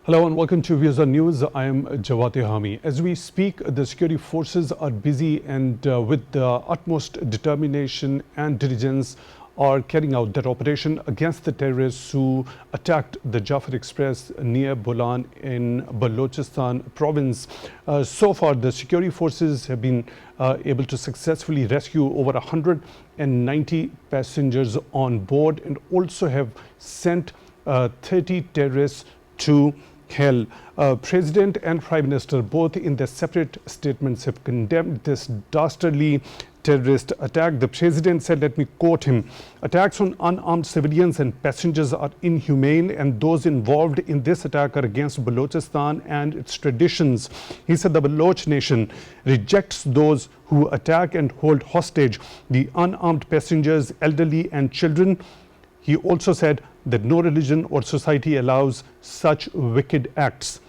Hello and welcome to Views on News. I am Jawati Hami. As we speak, the security forces are busy and with the utmost determination and diligence are carrying out that operation against the terrorists who attacked the Jafar Express near Bolan in Balochistan province. So far, the security forces have been able to successfully rescue over 190 passengers on board and also have sent 30 terrorists to hell. President and Prime Minister, both in their separate statements, have condemned this dastardly terrorist attack. The President said, let me quote him, "Attacks on unarmed civilians and passengers are inhumane, and those involved in this attack are against Balochistan and its traditions." He said the Baloch nation rejects those who attack and hold hostage the unarmed passengers, elderly and children. He also said that no religion or society allows such wicked acts.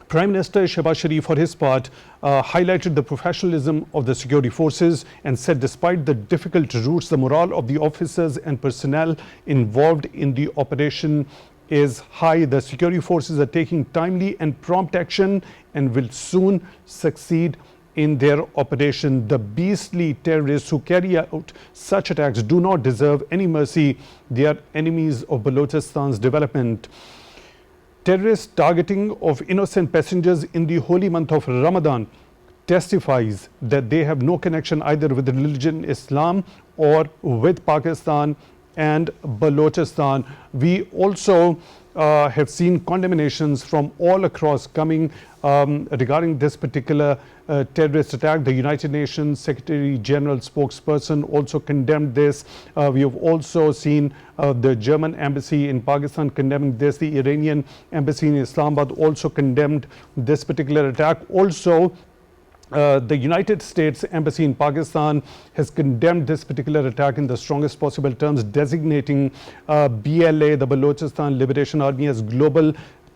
Prime Minister Shehbaz Sharif, for his part, highlighted the professionalism of the security forces and said despite the difficult routes, the morale of the officers and personnel involved in the operation is high. The security forces are taking timely and prompt action and will soon succeed in their operation. The beastly terrorists who carry out such attacks do not deserve any mercy. They are enemies of Balochistan's development. Terrorist targeting of innocent passengers in the holy month of Ramadan testifies that they have no connection either with the religion Islam or with Pakistan and Balochistan. We also have seen condemnations from all across coming regarding this particular terrorist attack. The United Nations Secretary General spokesperson also condemned this. We have also seen the German embassy in Pakistan condemning this. The Iranian embassy in Islamabad also condemned this particular attack. Also, the United States Embassy in Pakistan has condemned this particular attack in the strongest possible terms, designating BLA, the Balochistan Liberation Army, as global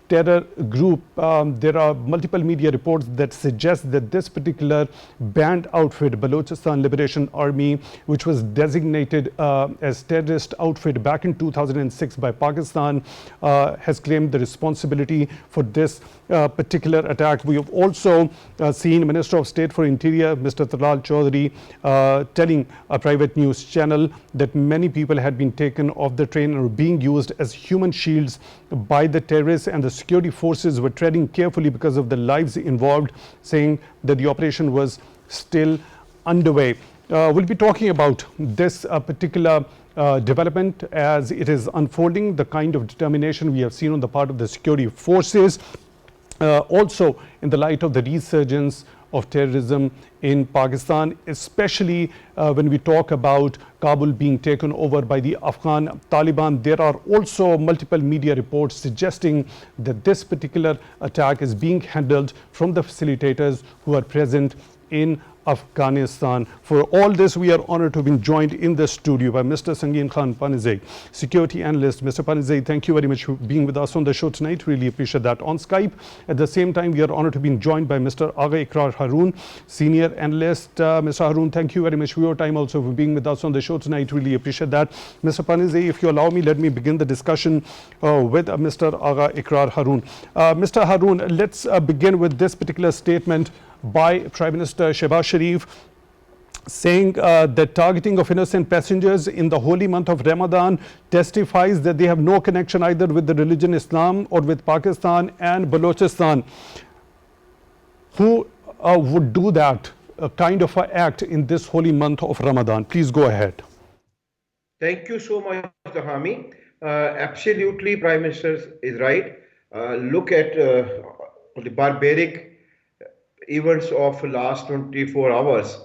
terror group. There are multiple media reports that suggest that this particular banned outfit, Balochistan Liberation Army, which was designated as terrorist outfit back in 2006 by Pakistan, has claimed the responsibility for this particular attack. We have also seen Minister of State for Interior, Mr. Talal Chaudhary, telling a private news channel that many people had been taken off the train and were being used as human shields by the terrorists, and the security forces were treading carefully because of the lives involved, saying that the operation was still underway. We'll be talking about this particular development as it is unfolding, the kind of determination we have seen on the part of the security forces. Also, in the light of the resurgence of terrorism in Pakistan, especially when we talk about Kabul being taken over by the Afghan Taliban. There are also multiple media reports suggesting that this particular attack is being handled from the facilitators who are present in Afghanistan. For all this, we are honored to have been joined in the studio by Mr. Sangeen Khan Panizai, security analyst. Mr. Panizai, thank you very much for being with us on the show tonight. Really appreciate that. On Skype, at the same time, we are honored to have been joined by Mr. Agha Ikrar Haroon, senior analyst. Mr. Haroon, thank you very much for your time also for being with us on the show tonight. Really appreciate that. Mr. Panizai, if you allow me, let me begin the discussion with Mr. Agha Ikrar Haroon. Mr. Haroon, let's begin with this particular statement by Prime Minister Shehbaz Sharif, saying that targeting of innocent passengers in the holy month of Ramadan testifies that they have no connection either with the religion Islam or with Pakistan and Balochistan. Who would do that kind of an act in this holy month of Ramadan? Please go ahead. Thank you so much, Hami. Absolutely, Prime Minister is right. Look at the barbaric events of last 24 hours.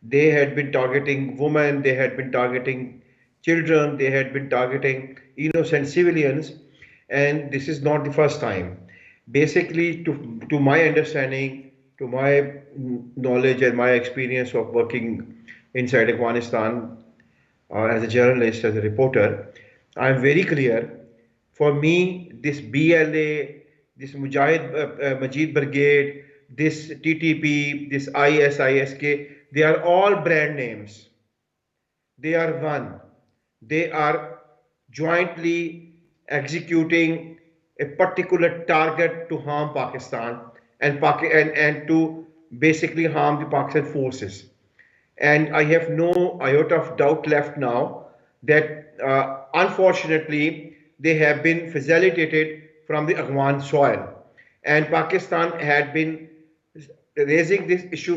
They had been targeting women, they had been targeting children, they had been targeting innocent civilians, and this is not the first time. Basically, to my understanding, to my knowledge and my experience of working inside Afghanistan as a journalist, as a reporter, I'm very clear. For me, this BLA, this Majid Brigade, this TTP, this ISISK, they are all brand names. They are one. They are jointly executing a particular target to harm Pakistan and to basically harm the Pakistan forces. And I have no iota of doubt left now that unfortunately they have been facilitated from the Afghan soil. And Pakistan had been raising this issue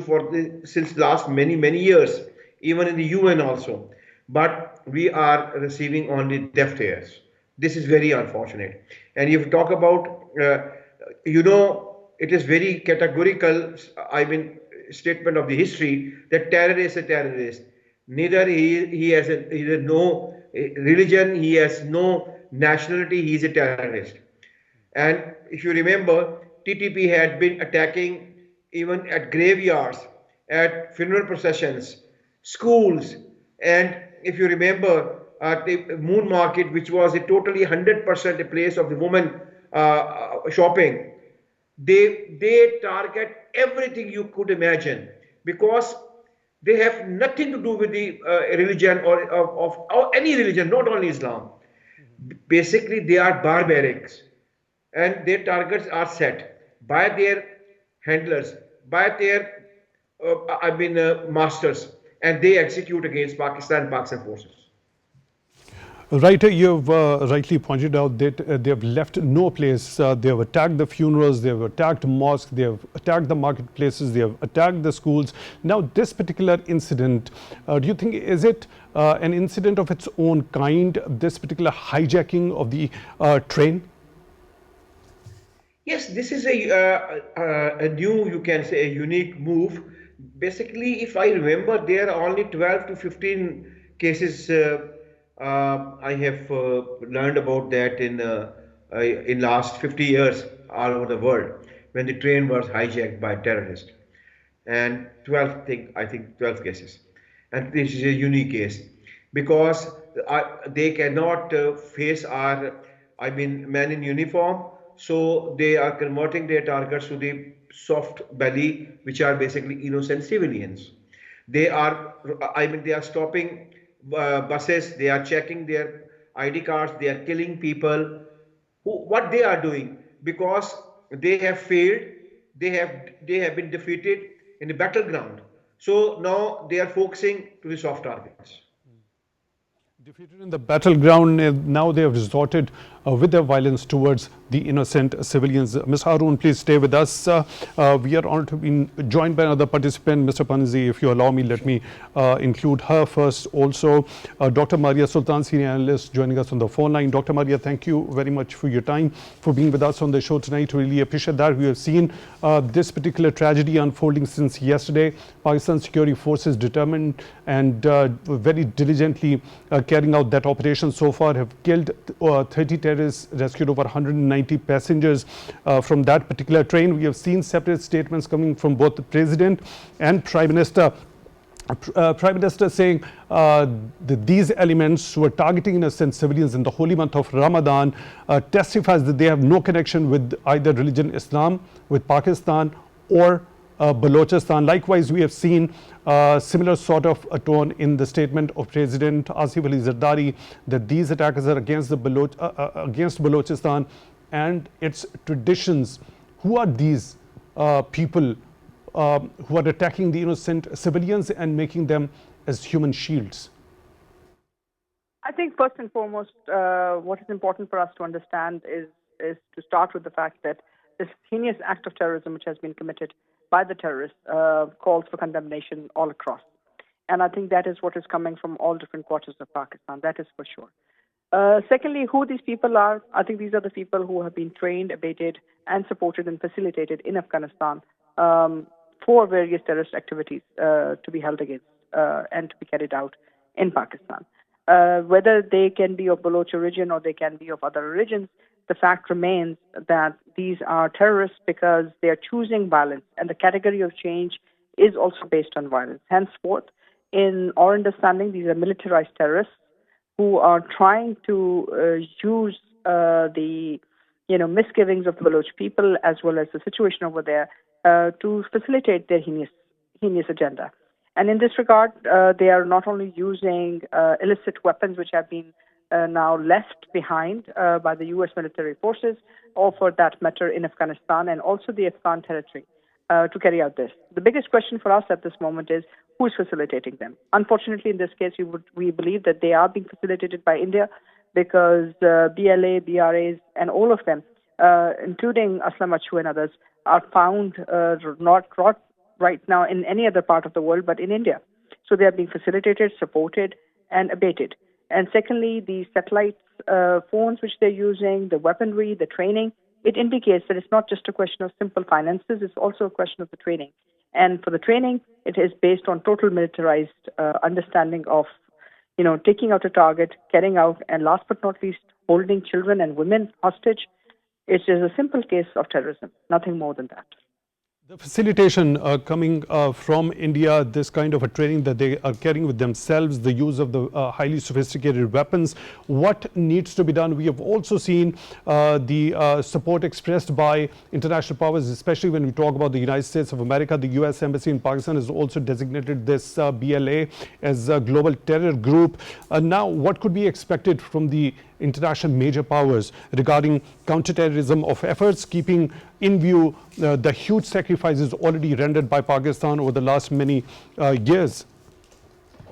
since last many years, even in the UN also. But we are receiving only deaf ears. This is very unfortunate. And if you talk about, it is very categorical. I mean, statement of the history that terrorist is a terrorist. Neither he has either no religion, he has no nationality. He is a terrorist. And if you remember, TTP had been attacking even at graveyards, at funeral processions, schools, and if you remember, the Moon Market, which was a totally 100% a place of the woman shopping, they target everything you could imagine because they have nothing to do with the religion or any religion, not only Islam. Basically, they are barbarics and their targets are set by their handlers, by their masters, and they execute against Pakistan forces. Right, you've rightly pointed out that they have left no place. They have attacked the funerals, they have attacked mosques, they have attacked the marketplaces, they have attacked the schools. Now, this particular incident, do you think, is it an incident of its own kind, this particular hijacking of the train? Yes, this is a new, you can say, a unique move. Basically, if I remember, there are only 12 to 15 cases. I have learned about that in last 50 years all over the world when the train was hijacked by terrorists, and 12 cases, and this is a unique case because they cannot face our men in uniform, so they are converting their targets to the soft belly, which are basically innocent civilians. They are they are stopping buses, they are checking their ID cards, they are killing people. What they are doing, because they have failed, they have been defeated in the battleground, so now they are focusing to the soft targets. Defeated in the battleground, now they have resorted with their violence towards the innocent civilians. Ms. Haroon, please stay with us. We are honored to be joined by another participant, Mr. Panzi. If you allow me, let me include her first also. Dr. Maria Sultan, senior analyst, joining us on the phone line. Dr. Maria, thank you very much for your time, for being with us on the show tonight. Really appreciate that. We have seen this particular tragedy unfolding since yesterday. Pakistan security forces determined and very diligently carrying out that operation so far have killed 30 terrorists, rescued over 190 passengers from that particular train. We have seen separate statements coming from both the president and Prime Minister. Prime Minister saying that these elements who are targeting innocent civilians in the holy month of Ramadan testifies that they have no connection with either religion Islam, with Pakistan or Balochistan. Likewise, we have seen similar sort of a tone in the statement of President Asif Ali Zardari that these attacks are against against Balochistan and its traditions. Who are these people who are attacking the innocent civilians and making them as human shields? I think first and foremost, what is important for us to understand is to start with the fact that this heinous act of terrorism which has been committed by the terrorists calls for condemnation all across. And I think that is what is coming from all different quarters of Pakistan, that is for sure. Secondly, who these people are, I think these are the people who have been trained, abated, and supported and facilitated in Afghanistan for various terrorist activities to be held against and to be carried out in Pakistan. Whether they can be of Baloch origin or they can be of other religions, the fact remains that these are terrorists because they are choosing violence, and the category of change is also based on violence. Henceforth, in our understanding, these are militarized terrorists who are trying to use the misgivings of the Baloch people as well as the situation over there to facilitate their heinous agenda. And in this regard, they are not only using illicit weapons which have been now left behind by the U.S. military forces, or for that matter in Afghanistan and also the Afghan territory, to carry out this. The biggest question for us at this moment is who is facilitating them. Unfortunately, in this case, we believe that they are being facilitated by India, because BLA, BRAs, and all of them, including Aslam Achu and others, are found not right now in any other part of the world but in India. So they are being facilitated, supported, and abated. And secondly, the satellite phones which they're using, the weaponry, the training, it indicates that it's not just a question of simple finances, it's also a question of the training. And for the training, it is based on total militarized understanding of, taking out a target, carrying out, and last but not least, holding children and women hostage. It is a simple case of terrorism, nothing more than that. The facilitation coming from India, this kind of a training that they are carrying with themselves, the use of the highly sophisticated weapons, what needs to be done? We have also seen the support expressed by international powers, especially when we talk about the United States of America. The US Embassy in Pakistan has also designated this BLA as a global terror group. Now, what could be expected from the international major powers regarding counterterrorism of efforts, keeping in view the huge sacrifices already rendered by Pakistan over the last many years?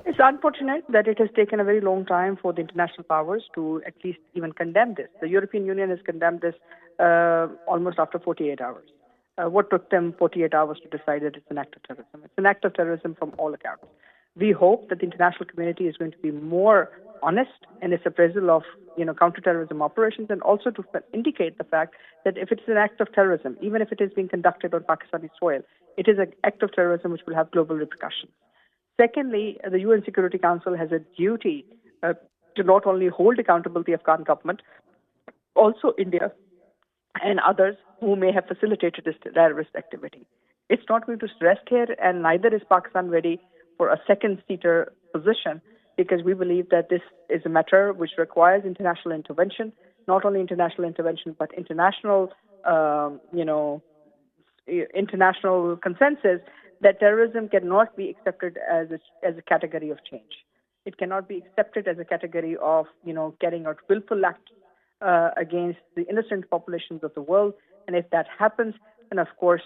It's unfortunate that it has taken a very long time for the international powers to at least even condemn this. The European Union has condemned this almost after 48 hours. What took them 48 hours to decide that it's an act of terrorism? It's an act of terrorism from all accounts. We hope that the international community is going to be more honest in its appraisal of counterterrorism operations, and also to indicate the fact that if it's an act of terrorism, even if it is being conducted on Pakistani soil, it is an act of terrorism which will have global repercussions. Secondly, the UN Security Council has a duty to not only hold accountable the Afghan government, also India and others who may have facilitated this terrorist activity. It's not going to rest here, and neither is Pakistan ready for a second-seater position, because we believe that this is a matter which requires international intervention, not only international intervention, but international consensus that terrorism cannot be accepted as a category of change. It cannot be accepted as a category of, carrying out willful acts against the innocent populations of the world. And if that happens, then of course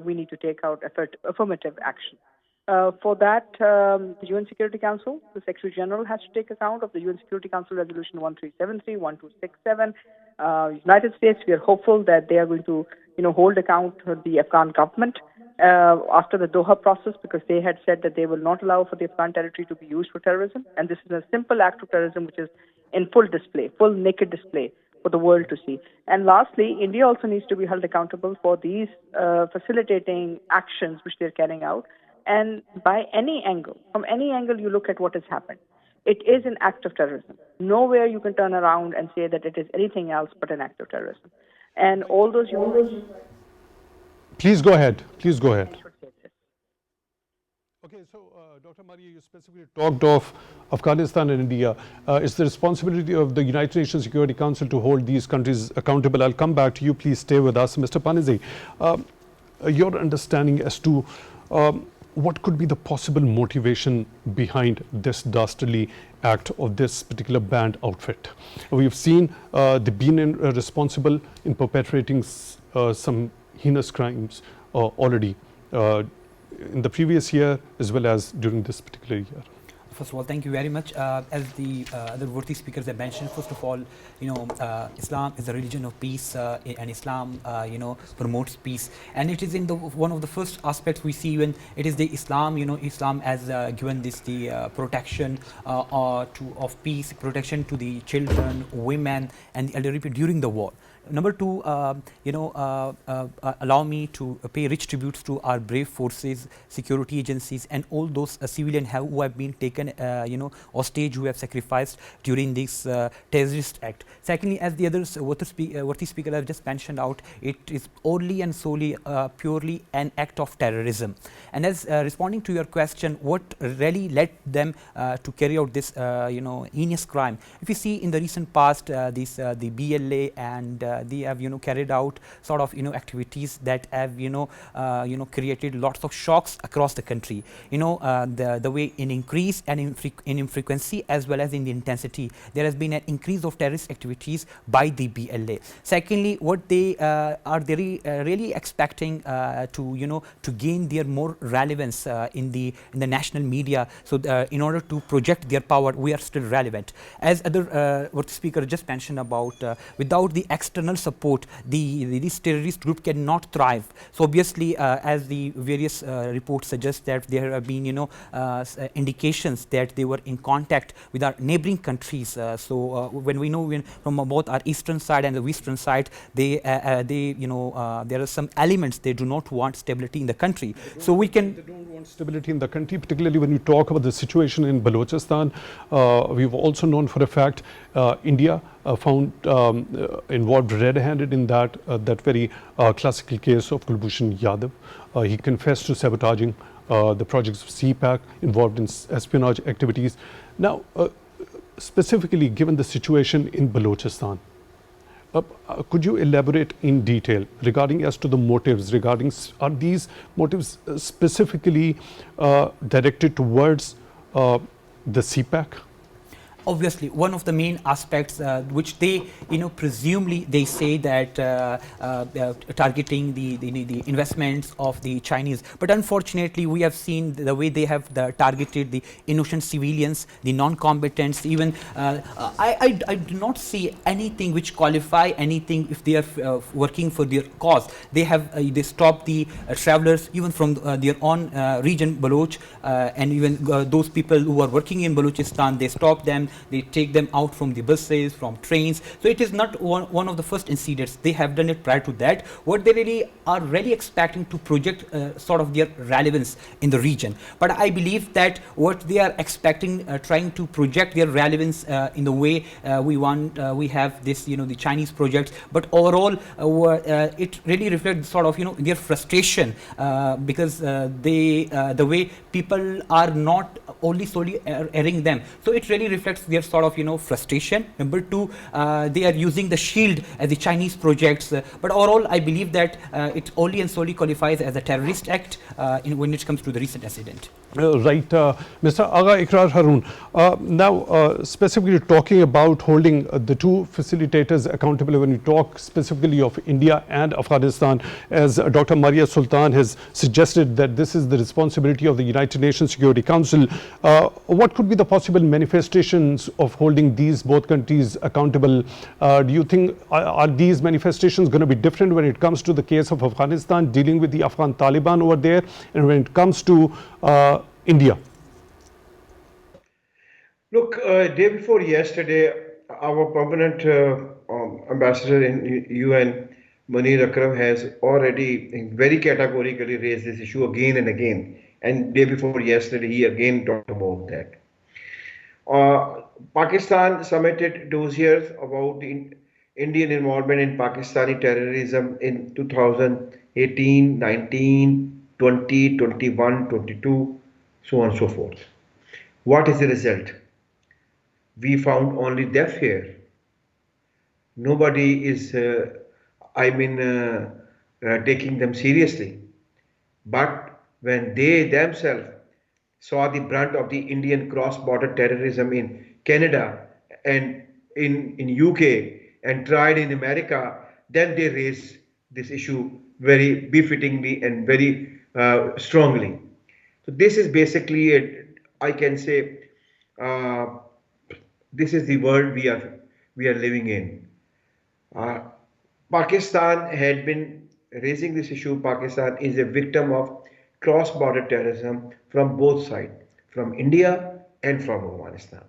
we need to take out affirmative action. For that, the UN Security Council, the Secretary General has to take account of the UN Security Council Resolution 1373, 1267. United States, we are hopeful that they are going to, hold account of the Afghan government after the Doha process, because they had said that they will not allow for the Afghan territory to be used for terrorism. And this is a simple act of terrorism which is in full display, full naked display for the world to see. And lastly, India also needs to be held accountable for these facilitating actions which they're carrying out. And by any angle, from any angle you look at what has happened, it is an act of terrorism. Nowhere you can turn around and say that it is anything else but an act of terrorism. And all those... Please go ahead. Please go ahead. Okay, so Dr. Maria, you specifically talked of Afghanistan and India. It's the responsibility of the United Nations Security Council to hold these countries accountable. I'll come back to you. Please stay with us. Mr. Panizzi, your understanding as to what could be the possible motivation behind this dastardly act of this particular banned outfit? We've seen they've been responsible in perpetrating some heinous crimes already in the previous year as well as during this particular year. First of all, thank you very much. As the other worthy speakers have mentioned, first of all, Islam is a religion of peace, and Islam, promotes peace. And it is in one of the first aspects we see when it is the Islam, Islam has given this the protection of peace, protection to the children, women, and the elderly during the war. Number two, allow me to pay rich tributes to our brave forces, security agencies, and all those civilians who have been taken, hostage, who have sacrificed during this terrorist act. Secondly, as the others, worthy speaker have just mentioned out, it is only and solely, purely an act of terrorism. And as responding to your question, what really led them to carry out this, heinous crime? If you see in the recent past, the BLA and carried out sort of activities that have created lots of shocks across the country. The way in increase and in frequency as well as in the intensity, there has been an increase of terrorist activities by the BLA. Secondly, what they are really expecting to gain their more relevance in the national media. So in order to project their power, we are still relevant. As what the speaker just mentioned about, without the external support, this terrorist group cannot thrive. So obviously, as the various reports suggest that there have been indications that they were in contact with our neighboring countries. When we know from both our eastern side and the western side, there are some elements they do not want stability in the country. So we can. They don't want stability in the country, particularly when you talk about the situation in Balochistan. We've also known for a fact India found involved red-handed in that very classical case of Kulbhushan Yadav. He confessed to sabotaging the projects of CPAC, involved in espionage activities. Now, specifically given the situation in Balochistan, could you elaborate in detail regarding as to the motives, are these motives specifically directed towards the CPAC? Obviously, one of the main aspects which they, presumably they say that targeting the investments of the Chinese. But unfortunately, we have seen the way they have targeted the innocent civilians, the non-combatants. Even I do not see anything which qualify anything if they are working for their cause. They have they stopped the travelers even from their own region, Baloch, and even those people who are working in Balochistan. They stop them. They take them out from the buses, from trains. So it is not one of the first incidents. They have done it prior to that. What they really are expecting to project sort of their relevance in the region. But I believe that what they are expecting, trying to project their relevance in the way we have this, the Chinese projects. But overall, it really reflects sort of, their frustration because the way people are not only solely airing them. So it really reflects their sort of frustration. Number two, they are using the shield as the Chinese projects. But overall, I believe that it only and solely qualifies as a terrorist act when it comes to the recent incident. Right, Mr. Agha Ikrar Haroon. Now, specifically talking about holding the two facilitators accountable, when we talk specifically of India and Afghanistan, as Dr. Maria Sultan has suggested that this is the responsibility of the United Nations Security Council. What could be the possible manifestations of holding these both countries accountable? Do you think are these manifestations going to be different when it comes to the case of Afghanistan, dealing with the Afghan Taliban over there, and when it comes to India? Look, day before yesterday, our permanent ambassador in UN, Munir Akram, has already very categorically raised this issue again and again. And day before yesterday, he again talked about that. Pakistan submitted dossiers about the Indian involvement in Pakistani terrorism in 2018, 19, 20, 21, 22, so on and so forth. What is the result? We found only deaf ear. Nobody is, taking them seriously. But when they themselves saw the brunt of the Indian cross-border terrorism in Canada and in UK and tried in America, then they raised this issue very befittingly and very strongly. So this is basically, I can say, this is the world we are living in. Pakistan had been raising this issue. Pakistan is a victim of cross-border terrorism from both sides, from India and from Afghanistan.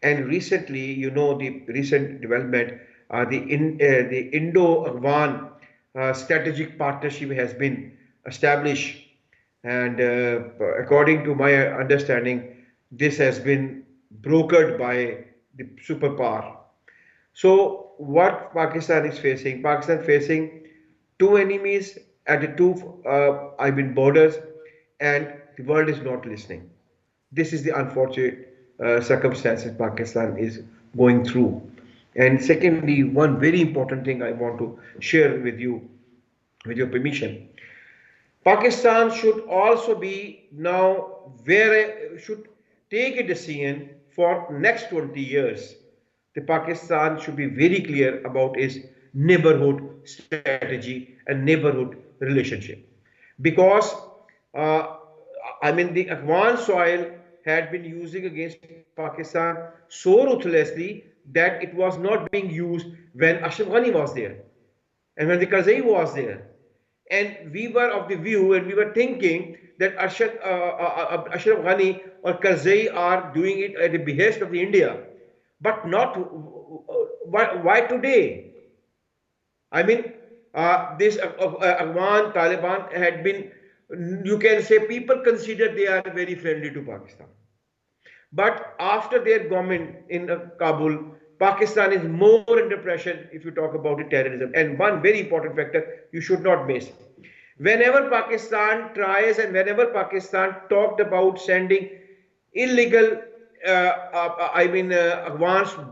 And recently, the recent development, the Indo-Afghan strategic partnership has been established. And according to my understanding, this has been brokered by the superpower. So what Pakistan is facing? Pakistan facing two enemies at the two borders, and the world is not listening. This is the unfortunate circumstances Pakistan is going through. And secondly, one very important thing I want to share with you, with your permission. Pakistan should also be now where should take a decision for next 20 years. The Pakistan should be very clear about its neighborhood strategy and neighborhood relationship. Because the Afghan soil had been using against Pakistan so ruthlessly that it was not being used when Ashraf Ghani was there and when the Karzai was there. And we were of the view and we were thinking that Ashraf Ghani or Karzai are doing it at the behest of the India. But not, why today? I mean, this Afghan Taliban had been, you can say, people consider they are very friendly to Pakistan. But after their government in Kabul, Pakistan is more under pressure if you talk about the terrorism. And one very important factor you should not miss. Whenever Pakistan tries and whenever Pakistan talked about sending illegal, Afghans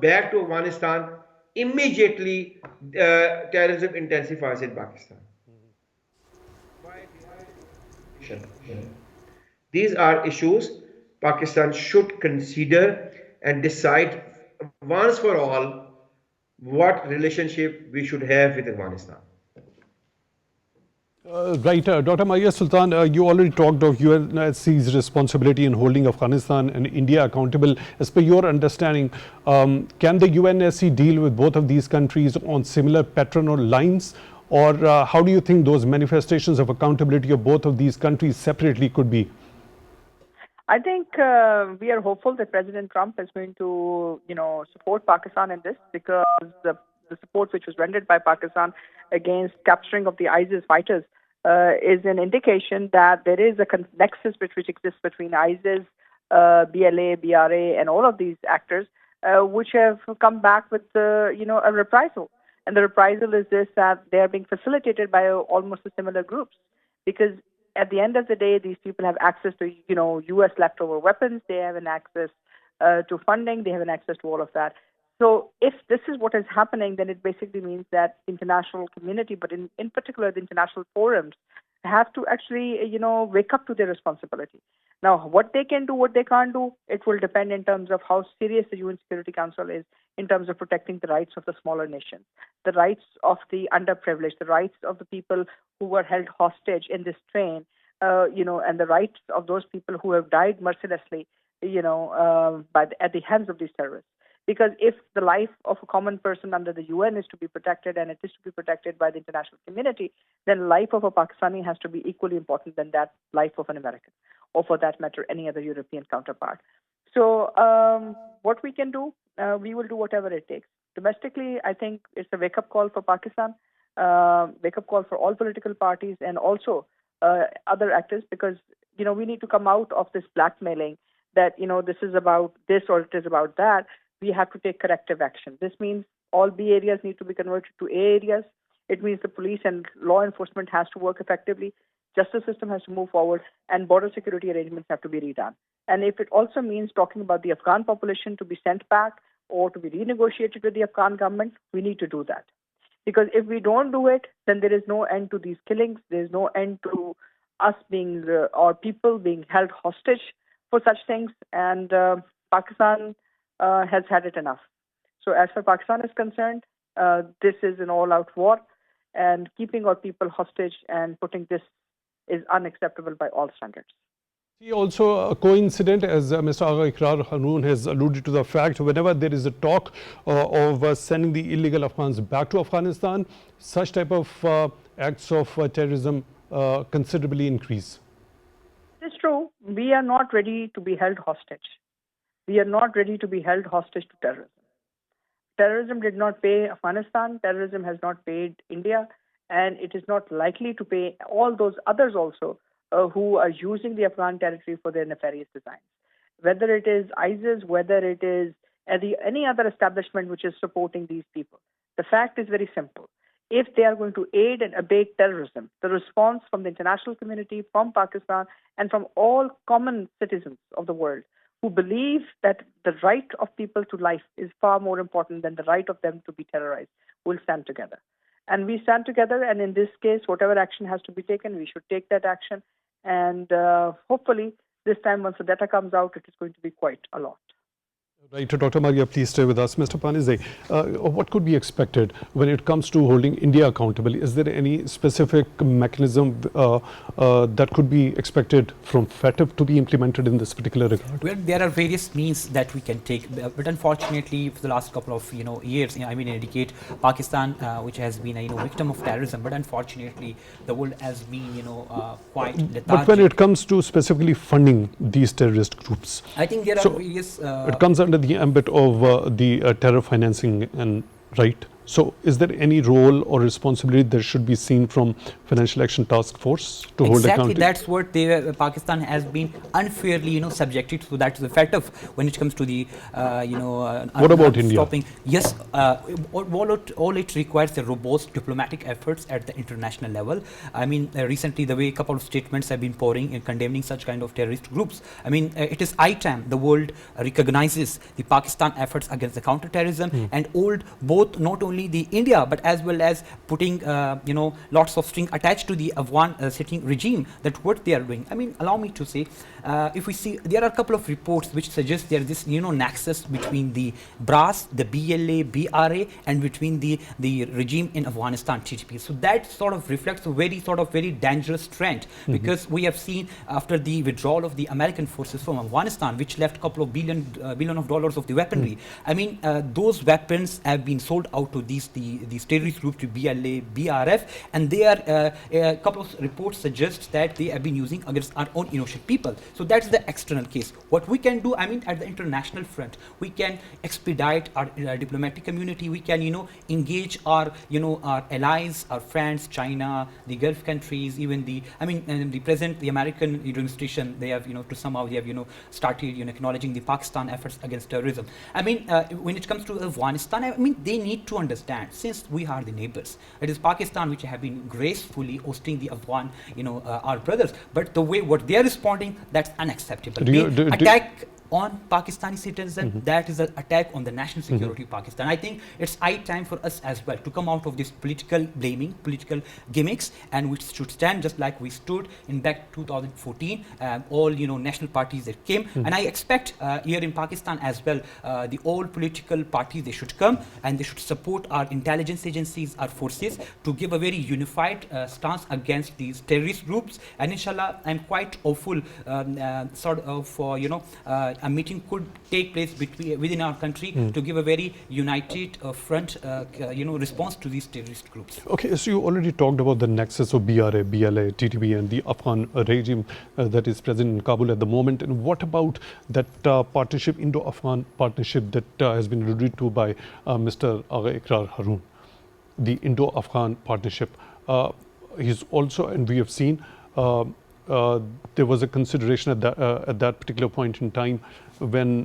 back to Afghanistan, immediately terrorism intensifies in Pakistan. These are issues Pakistan should consider and decide once for all what relationship we should have with Afghanistan. Right, Dr. Maria Sultan, you already talked of UNSC's responsibility in holding Afghanistan and India accountable. As per your understanding, can the UNSC deal with both of these countries on similar pattern or lines? Or how do you think those manifestations of accountability of both of these countries separately could be? I think we are hopeful that President Trump is going to, support Pakistan in this, because the support which was rendered by Pakistan against capturing of the ISIS fighters is an indication that there is a nexus which exists between ISIS, BLA, BRA, and all of these actors, which have come back with, a reprisal. And the reprisal is this, that they are being facilitated by almost similar groups, because at the end of the day, these people have access to, U.S. leftover weapons. They have an access to funding. They have an access to all of that. So if this is what is happening, then it basically means that international community, but in particular the international forums, have to actually, wake up to their responsibility. Now, what they can do, what they can't do, it will depend in terms of how serious the UN Security Council is in terms of protecting the rights of the smaller nations, the rights of the underprivileged, the rights of the people who were held hostage in this train, and the rights of those people who have died mercilessly, at the hands of these terrorists. Because if the life of a common person under the UN is to be protected, and it is to be protected by the international community, then life of a Pakistani has to be equally important than that life of an American, or for that matter, any other European counterpart. So what we can do, we will do whatever it takes. Domestically, I think it's a wake-up call for Pakistan, wake-up call for all political parties, and also other actors, because, we need to come out of this blackmailing that, this is about this or it is about that. We have to take corrective action. This means all B areas need to be converted to A areas. It means the police and law enforcement has to work effectively. Justice system has to move forward, and border security arrangements have to be redone. And if it also means talking about the Afghan population to be sent back or to be renegotiated with the Afghan government, we need to do that. Because if we don't do it, then there is no end to these killings. There is no end to us being, or people being held hostage for such things. And Pakistan has had it enough. So as far as Pakistan is concerned, this is an all-out war, and keeping our people hostage and putting this is unacceptable by all standards. Also, a coincident, as Mr. Agha Ikrar Hanoon has alluded to the fact, whenever there is a talk of sending the illegal Afghans back to Afghanistan, such type of acts of terrorism considerably increase. It's true. We are not ready to be held hostage. We are not ready to be held hostage to terrorism. Terrorism did not pay Afghanistan. Terrorism has not paid India. And it is not likely to pay all those others also who are using the Afghan territory for their nefarious designs. Whether it is ISIS, whether it is any other establishment which is supporting these people. The fact is very simple. If they are going to aid and abet terrorism, the response from the international community, from Pakistan, and from all common citizens of the world who believe that the right of people to life is far more important than the right of them to be terrorized, will stand together. And we stand together, and in this case, whatever action has to be taken, we should take that action. And hopefully, this time, once the data comes out, it is going to be quite a lot. Right, Dr. Maria, please stay with us. Mr. Panizai, what could be expected when it comes to holding India accountable? Is there any specific mechanism that could be expected from FATF to be implemented in this particular regard? Well, there are various means that we can take, but unfortunately, for the last couple of years, I mean, indicate Pakistan, which has been a victim of terrorism, but unfortunately, the world has been quite lethargic. But when it comes to specifically funding these terrorist groups, I think there are various. It comes under the ambit of the terror financing, and right. So, is there any role or responsibility that should be seen from Financial Action Task Force to hold accountable? Exactly, that's what Pakistan has been unfairly, subjected to. That's the fact of when it comes to the, what about India? Stopping. Yes, all it requires are robust diplomatic efforts at the international level. I mean, recently the way a couple of statements have been pouring in condemning such kind of terrorist groups. I mean, it is high time the world recognizes the Pakistan efforts against the counter-terrorism and hold both not only the India but as well as putting lots of string attached to the Afghan sitting regime, that what they are doing. I mean, allow me to say, if we see, there are a couple of reports which suggest there is this nexus between the BRAS, the BLA, BRA, and between the regime in Afghanistan, TTP. So that sort of reflects a very dangerous trend, because we have seen after the withdrawal of the American forces from Afghanistan, which left a couple of billion of dollars of the weaponry. I mean, those weapons have been sold out to these terrorist groups, to BLA, BRF, and they are a couple of reports suggest that they have been using against our own innocent people. So that's the external case. What we can do, I mean, at the international front, we can expedite our diplomatic community. We can, engage our, our allies, our friends, China, the Gulf countries, even the American administration. They have, started, acknowledging the Pakistan efforts against terrorism. I mean, when it comes to Afghanistan, I mean, they need to understand, since we are the neighbors, it is Pakistan which have been gracefully hosting the Afghan, our brothers, but the way what they are responding, that's unacceptable. They attack on Pakistani citizens, that is an attack on the national security of Pakistan. I think it's high time for us as well to come out of this political blaming, political gimmicks, and we should stand just like we stood in back 2014, all national parties that came, and I expect here in Pakistan as well, the all political parties, they should come and they should support our intelligence agencies, our forces, to give a very unified stance against these terrorist groups. And inshallah, I'm quite hopeful a meeting could take place within our country to give a very united front, response to these terrorist groups. Okay, so you already talked about the nexus of BRA, BLA, TTP, and the Afghan regime that is present in Kabul at the moment. And what about that partnership, Indo-Afghan partnership that has been alluded to by Mr. Agha Ikrar Haroon, the Indo-Afghan partnership? He's also, and we have seen, there was a consideration at that particular point in time when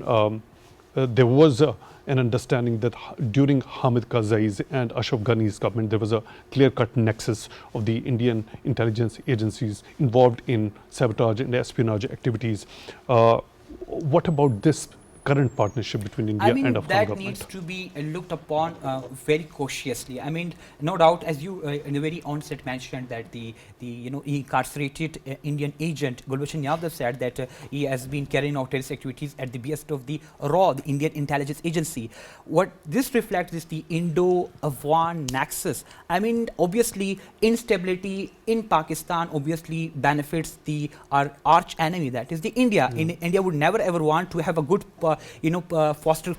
there was an understanding that during Hamid Karzai's and Ashraf Ghani's government, there was a clear-cut nexus of the Indian intelligence agencies involved in sabotage and espionage activities. What about this current partnership between India and Afghan that government? needs to be looked upon very cautiously. I mean, no doubt, as you in the very onset mentioned, that the incarcerated Indian agent Gulbashan Yadav said that he has been carrying out terrorist activities at the behest of the RAW, the Indian Intelligence Agency. What this reflects is the Indo-Afghan nexus. I mean, obviously, instability in Pakistan obviously benefits our arch enemy, that is the India. India would never ever want to have a good foster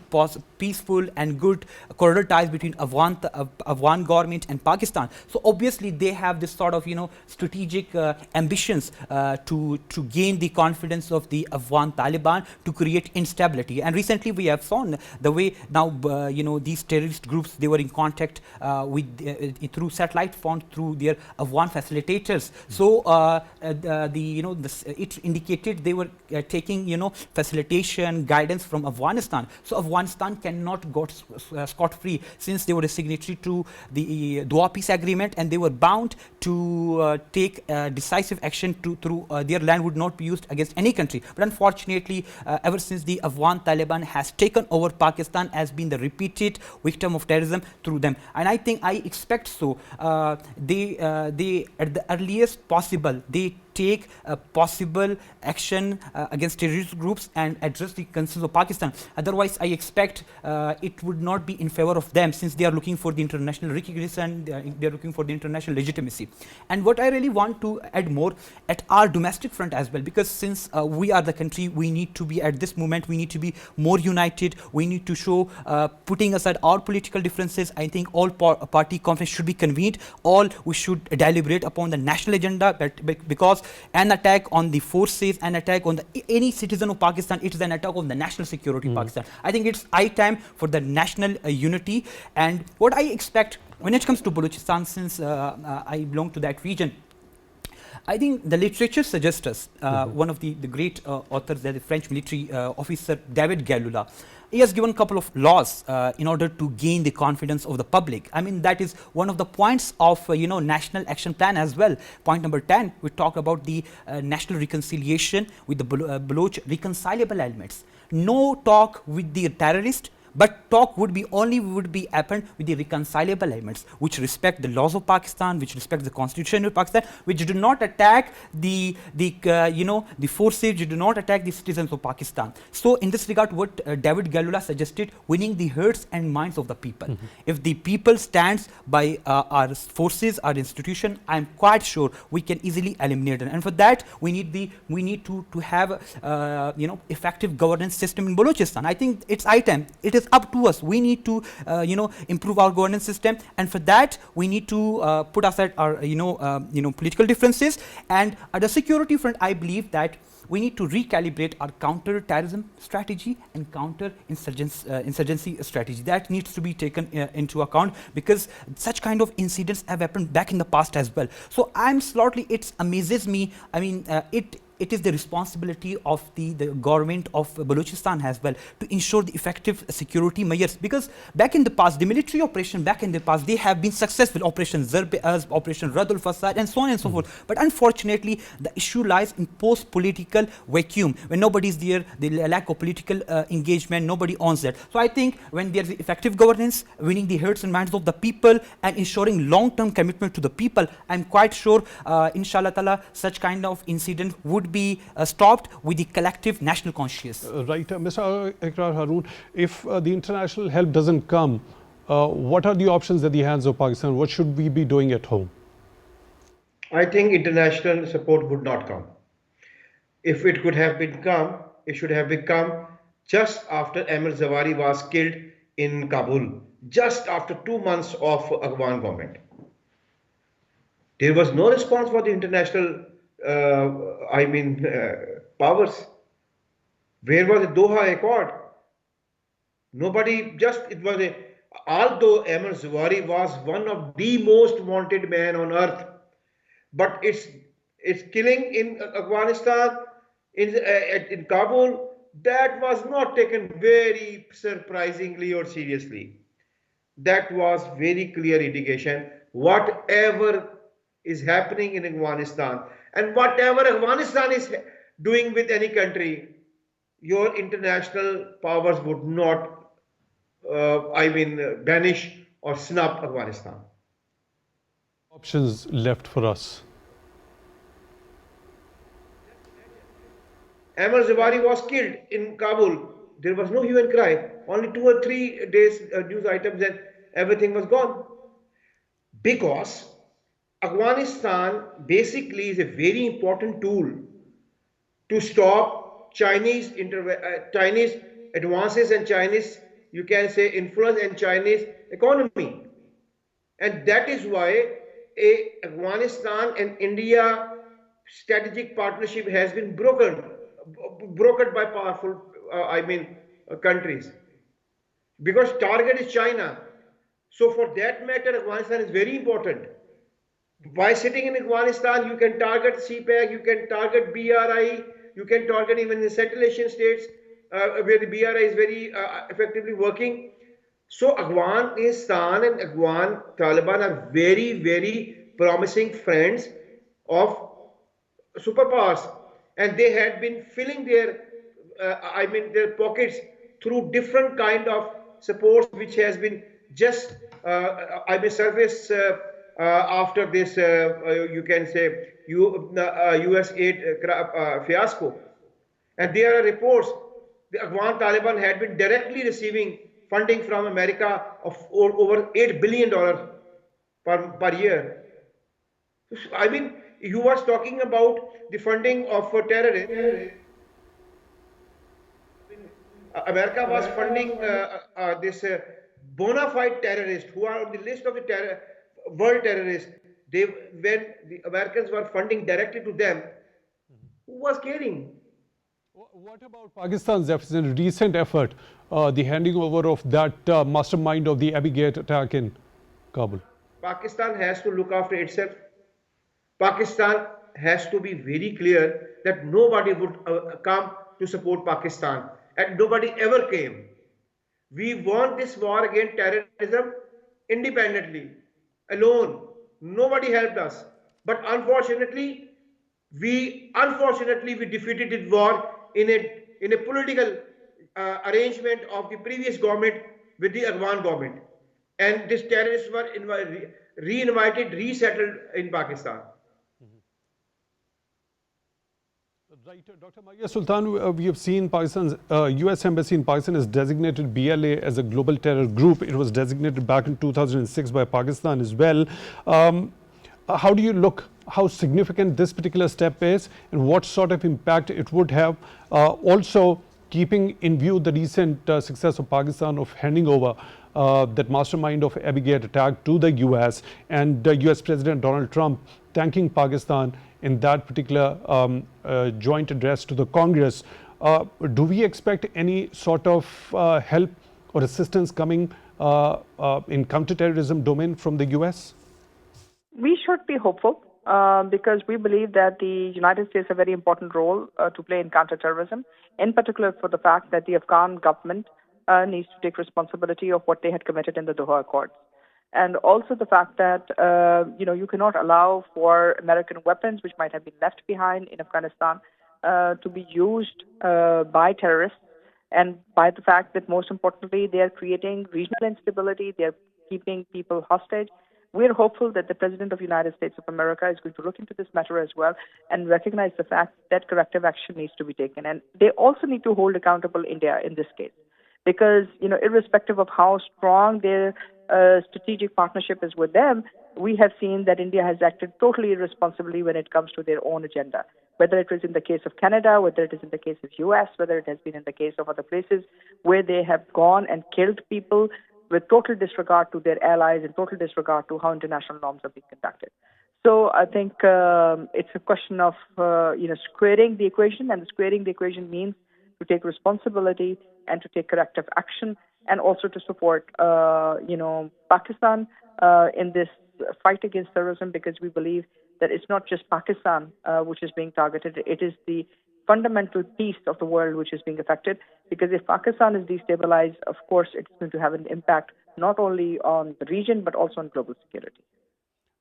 peaceful and good corridor ties between Afghan government and Pakistan. So obviously they have this sort of strategic ambitions to gain the confidence of the Afghan Taliban to create instability. And recently we have seen the way now these terrorist groups, they were in contact with through satellite phone, through their Afghan facilitators. So it indicated they were taking facilitation guidance rebels from Afghanistan. So Afghanistan cannot go scot-free, since they were a signatory to the Doha Peace Agreement, and they were bound to take decisive action through their land would not be used against any country. But unfortunately, ever since the Afghan Taliban has taken over Pakistan, has been the repeated victim of terrorism through them. And I think, I expect so, they at the earliest possible, they take possible action against terrorist groups and address the concerns of Pakistan. Otherwise, I expect it would not be in favor of them, since they are looking for the international recognition, they are looking for the international legitimacy. And what I really want to add more at our domestic front as well, because since we are the country, we need to be, at this moment, we need to be more united. We need to show, putting aside our political differences, I think all party conference should be convened. All we should deliberate upon the national agenda, because an attack on the forces, an attack on any citizen of Pakistan, it is an attack on the national security of Pakistan. I think it's high time for the national unity. And what I expect when it comes to Balochistan, since I belong to that region, I think the literature suggests us, one of the great authors, the French military officer David Galula, he has given a couple of laws in order to gain the confidence of the public. I mean, that is one of the points of national action plan as well. Point number 10, we talk about the national reconciliation with the Baloch reconcilable elements. No talk with the terrorist, but talk would be happened with the reconcilable elements, which respect the laws of Pakistan, which respect the constitution of Pakistan, which do not attack the forces, which do not attack the citizens of Pakistan. So in this regard, what David Galula suggested, winning the hearts and minds of the people. If the people stands by our forces, our institution, I am quite sure we can easily eliminate them. And for that, we need to have effective governance system in Balochistan. I think it's high time. It is up to us. We need to improve our governance system, and for that we need to put aside our political differences. And at the security front, I believe that we need to recalibrate our counter-terrorism strategy and counter-insurgency strategy. That needs to be taken into account, because such kind of incidents have happened back in the past as well. So it amazes me. I mean, it is the responsibility of the government of Balochistan as well to ensure the effective security measures, because back in the past, the military operation back in the past, they have been successful. Operation Zarb-e-Azb, Operation Radul Fasad, and so on and so forth. But unfortunately, the issue lies in post-political vacuum, when nobody is there, the lack of political engagement, nobody owns that. So I think when there is effective governance, winning the hearts and minds of the people, and ensuring long-term commitment to the people, I'm quite sure, inshallah ta'ala, such kind of incident would be stopped with the collective national conscience. Right. Mr. Ikrar Haroon, if the international help doesn't come, what are the options at the hands of Pakistan? What should we be doing at home? I think international support would not come. If it could have been come, it should have become just after Ahmed Zawari was killed in Kabul, just after 2 months of Afghan government. There was no response for the international powers. Where was the Doha Accord? Nobody, although Ahmed Zawari was one of the most wanted men on earth, but its killing in Afghanistan, in Kabul, that was not taken very surprisingly or seriously. That was very clear indication. Whatever is happening in Afghanistan, and whatever Afghanistan is doing with any country, your international powers would not, banish or snub Afghanistan. Options left for us. Ahmed Zawari was killed in Kabul. There was no hue and cry. Only 2 or 3 days news items and everything was gone. Because Afghanistan basically is a very important tool to stop Chinese advances and Chinese, you can say, influence and Chinese economy. And that is why Afghanistan and India strategic partnership has been broken by powerful countries, because target is China. So for that matter, Afghanistan is very important. By sitting in Afghanistan, you can target CPAC, you can target BRI, you can target even the Central Asian states, where the BRI is very effectively working. So Afghanistan and Afghan Taliban are very, very promising friends of superpowers, and they had been filling their, their pockets through different kind of supports, which has been just, surface after this, you can say, US aid fiasco. And there are reports the Afghan Taliban had been directly receiving funding from America of over $8 billion per year. I mean, you was talking about the funding of terrorists. America was funding this bona fide terrorists who are on the list of the world terrorists. When the Americans were funding directly to them, who was caring? What about Pakistan's recent effort, the handing over of that mastermind of the Abbey Gate attack in Kabul? Pakistan has to look after itself. Pakistan has to be very clear that nobody would come to support Pakistan, and nobody ever came. We won this war against terrorism independently, alone. Nobody helped us. But unfortunately we defeated the war in a political arrangement of the previous government with the Afghan government. And these terrorists were re-invited, resettled in Pakistan. Right, Dr. Maria Sultan, we have seen Pakistan's US Embassy in Pakistan has designated BLA as a global terror group. It was designated back in 2006 by Pakistan as well. How do you look, how significant this particular step is and what sort of impact it would have? Also, keeping in view the recent success of Pakistan of handing over that mastermind of Abbey Gate attack to the US, and US President Donald Trump thanking Pakistan in that particular joint address to the Congress. Do we expect any sort of help or assistance coming in counterterrorism domain from the US? We should be hopeful because we believe that the United States has a very important role to play in counterterrorism, in particular for the fact that the Afghan government needs to take responsibility of what they had committed in the Doha Accords. And also the fact that, you cannot allow for American weapons, which might have been left behind in Afghanistan, to be used by terrorists. And by the fact that, most importantly, they are creating regional instability, they are keeping people hostage. We're hopeful that the President of the United States of America is going to look into this matter as well and recognize the fact that corrective action needs to be taken. And they also need to hold accountable India in this case. Because, irrespective of how strong their strategic partnership is with them, we have seen that India has acted totally irresponsibly when it comes to their own agenda. Whether it was in the case of Canada, whether it is in the case of US, whether it has been in the case of other places where they have gone and killed people with total disregard to their allies and total disregard to how international norms are being conducted. So I think it's a question of, squaring the equation, and squaring the equation means to take responsibility and to take corrective action, and also to support, Pakistan in this fight against terrorism, because we believe that it's not just Pakistan which is being targeted. It is the fundamental peace of the world which is being affected, because if Pakistan is destabilized, of course, it's going to have an impact not only on the region but also on global security.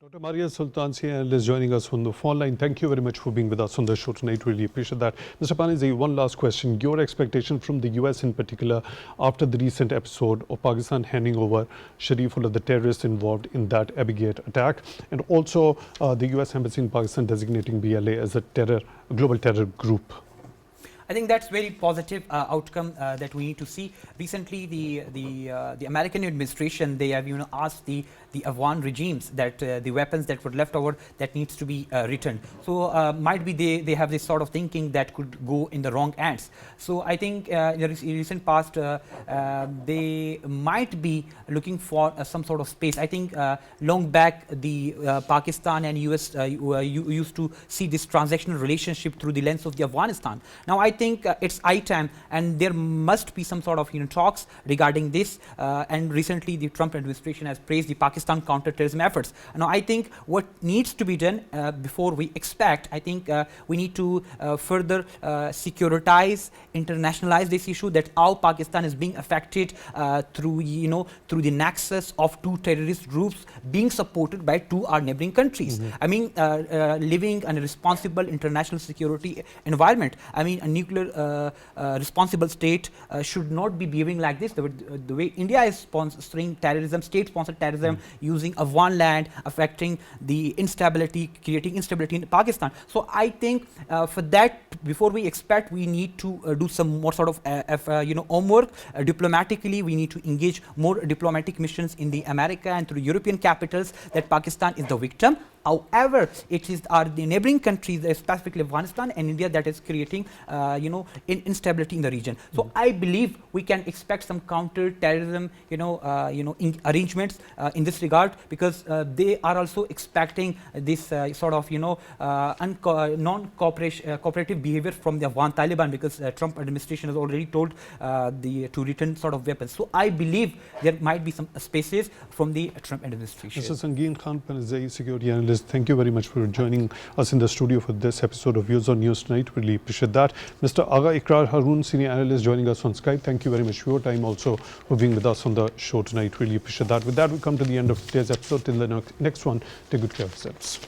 Dr. Maria Sultan is joining us on the phone line. Thank you very much for being with us on the show tonight. Really appreciate that. Mr. Panizi, one last question. Your expectation from the US in particular after the recent episode of Pakistan handing over Sharifullah, the terrorist involved in that Abbey Gate attack, and also the US Embassy in Pakistan designating BLA as a global terror group. I think that's very positive outcome that we need to see. Recently, the American administration, they have asked the Afghan regimes that the weapons that were left over, that needs to be returned. So might be they have this sort of thinking that could go in the wrong hands. So I think in the recent past they might be looking for some sort of space. I think long back the Pakistan and US used to see this transactional relationship through the lens of the Afghanistan. Now I think it's high time, and there must be some sort of talks regarding this. And recently the Trump administration has praised the Pakistan Pakistan counter-terrorism efforts. Now, I think what needs to be done before we expect, I think we need to further securitize, internationalize this issue that how Pakistan is being affected through the nexus of two terrorist groups being supported by two our neighboring countries. I mean, living in a responsible international security environment. I mean, a nuclear responsible state should not be behaving like this. The way India is sponsoring terrorism, state-sponsored terrorism, using a one land, affecting the instability, creating instability in Pakistan. So I think for that, before we expect, we need to do some more sort of homework. Diplomatically, we need to engage more diplomatic missions in the America and through European capitals that Pakistan is the victim. However, it is the neighboring countries, specifically Afghanistan and India, that is creating, instability in the region. So I believe we can expect some counter-terrorism, arrangements in this regard, because they are also expecting this sort of, non-cooperative behavior from the Afghan Taliban, because Trump administration has already told to return sort of weapons. So I believe there might be some spaces from the Trump administration. Mr. Sangeem Khan, Panizai, security analyst, thank you very much for joining us in the studio for this episode of Views on News Tonight. Really appreciate that. Mr. Agha Ikrar Haroon, senior analyst, joining us on Skype. Thank you very much for your time, also for being with us on the show tonight. Really appreciate that. With that, we come to the end of today's episode. Till the next one, take good care of yourselves.